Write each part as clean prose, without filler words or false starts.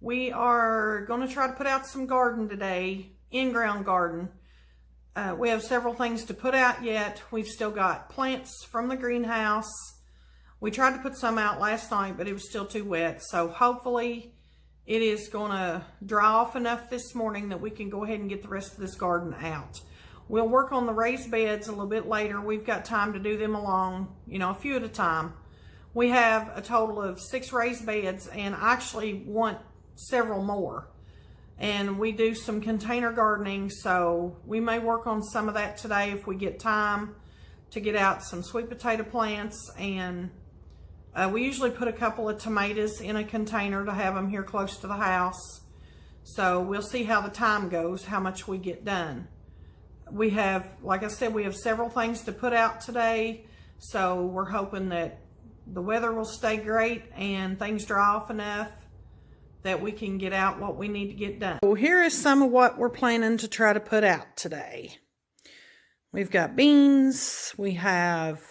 We are going to try to put out some garden today, in-ground garden. We have several things to put out yet. We've still got plants from the greenhouse. We tried to put some out last night, but it was still too wet. So hopefully it is going to dry off enough this morning that we can go ahead and get the rest of this garden out. We'll work on the raised beds a little bit later. We've got time to do them along, a few at a time. We have a total of 6 raised beds, and I actually want several more. And we do some container gardening, so we may work on some of that today if we get time to get out some sweet potato plants. And we usually put a couple of tomatoes in a container to have them here close to the house. So we'll see how the time goes, how much we get done. We have, like I said, we have several things to put out today, so we're hoping that the weather will stay great and things dry off enough that we can get out what we need to get done. So here is some of what we're planning to try to put out today. We've got beans, we have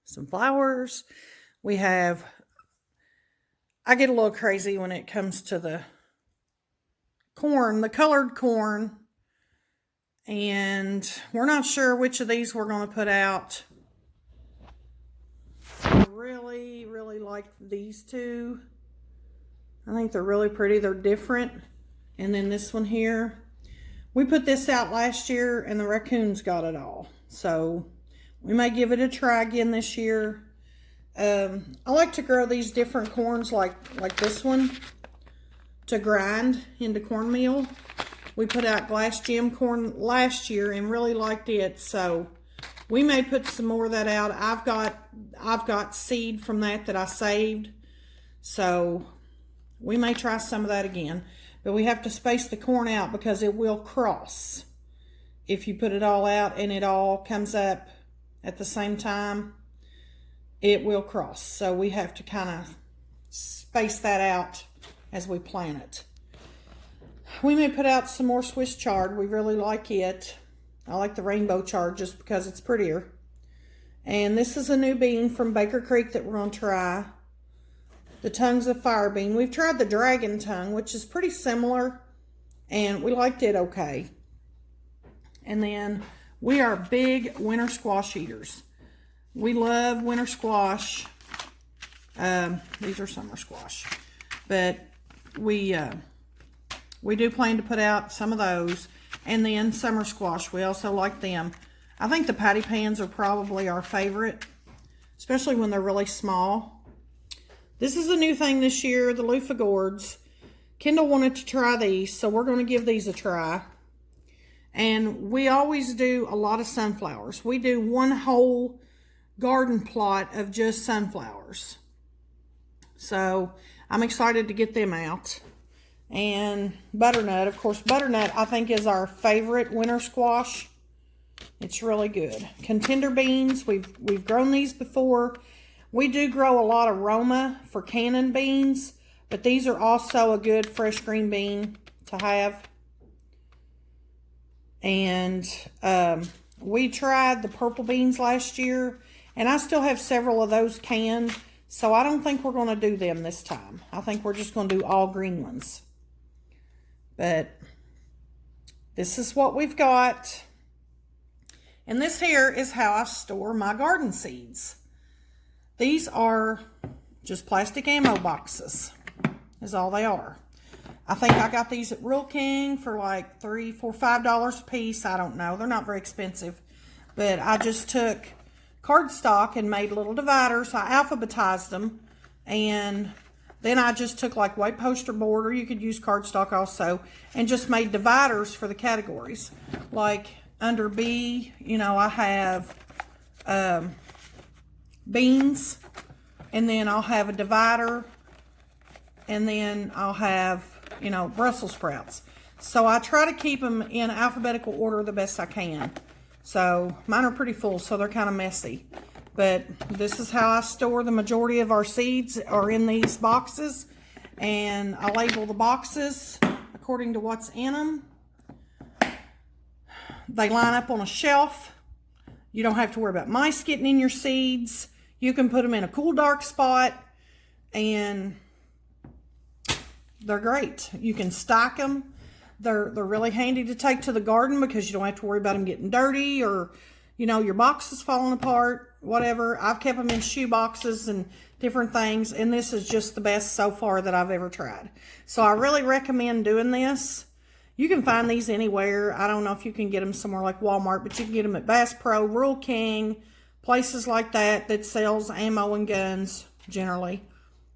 some flowers, I get a little crazy when it comes to the corn, the colored corn, and we're not sure which of these we're going to put out. I really like these two. I think they're really pretty. They're different. And then this one here. We put this out last year and the raccoons got it all. So we may give it a try again this year. I like to grow these different corns like this one to grind into cornmeal. We put out glass gem corn last year and really liked it. So we may put some more of that out. I've got seed from that I saved. So we may try some of that again. But we have to space the corn out because it will cross. If you put it all out and it all comes up at the same time, it will cross. So we have to kind of space that out as we plant it. We may put out some more Swiss chard. We really like it. I like the rainbow chard just because it's prettier. And this is a new bean from Baker Creek that we're going to try. The tongues of fire bean. We've tried the dragon tongue, which is pretty similar, and we liked it okay. And then we are big winter squash eaters. We love winter squash. These are summer squash, but we do plan to put out some of those. And then summer squash, we also like them. I think the patty pans are probably our favorite, especially when they're really small. This is a new thing this year, the loofah gourds. Kendall wanted to try these, so we're going to give these a try. And we always do a lot of sunflowers. We do one whole garden plot of just sunflowers. So I'm excited to get them out. And butternut, of course, butternut I think is our favorite winter squash. It's really good. Contender beans, we've grown these before. We do grow a lot of Roma for cannon beans, but these are also a good fresh green bean to have. And we tried the purple beans last year, and I still have several of those canned, so I don't think we're going to do them this time. I think we're just going to do all green ones. But this is what we've got. And this here is how I store my garden seeds. These are just plastic ammo boxes, is all they are. I think I got these at Rural King for like $3, $4, $5 a piece. I don't know. They're not very expensive. But I just took cardstock and made little dividers. I alphabetized them. And then I just took like white poster board, or you could use cardstock also, and just made dividers for the categories. Like under B, I have beans, and then I'll have a divider, and then I'll have, Brussels sprouts. So I try to keep them in alphabetical order the best I can. So mine are pretty full, so they're kind of messy. But this is how I store the majority of our seeds are in these boxes. And I label the boxes according to what's in them. They line up on a shelf. You don't have to worry about mice getting in your seeds. You can put them in a cool, dark spot. And they're great. You can stack them. They're really handy to take to the garden because you don't have to worry about them getting dirty or, you know, your box is falling apart, whatever. I've kept them in shoe boxes and different things, and this is just the best so far that I've ever tried. So I really recommend doing this. You can find these anywhere. I don't know if you can get them somewhere like Walmart, but you can get them at Bass Pro, Rural King, places like that sells ammo and guns generally.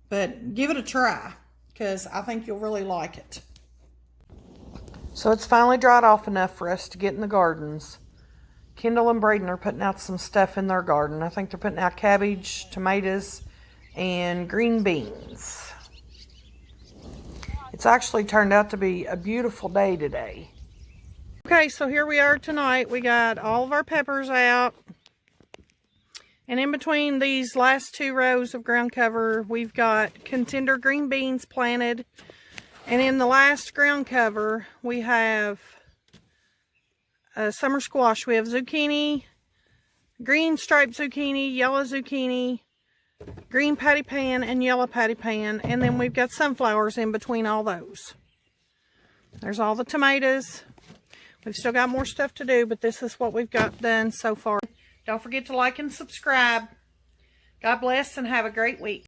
But give it a try because I think you'll really like it. So it's finally dried off enough for us to get in the gardens. Kendall and Braden are putting out some stuff in their garden. I think they're putting out cabbage, tomatoes, and green beans. It's actually turned out to be a beautiful day today. Okay, so here we are tonight. We got all of our peppers out. And in between these last 2 rows of ground cover, we've got contender green beans planted. And in the last ground cover, we have summer squash. We have zucchini, green striped zucchini, yellow zucchini, green patty pan, and yellow patty pan. And then we've got sunflowers in between all those. There's all the tomatoes. We've still got more stuff to do, but this is what we've got done so far. Don't forget to like and subscribe. God bless and have a great week.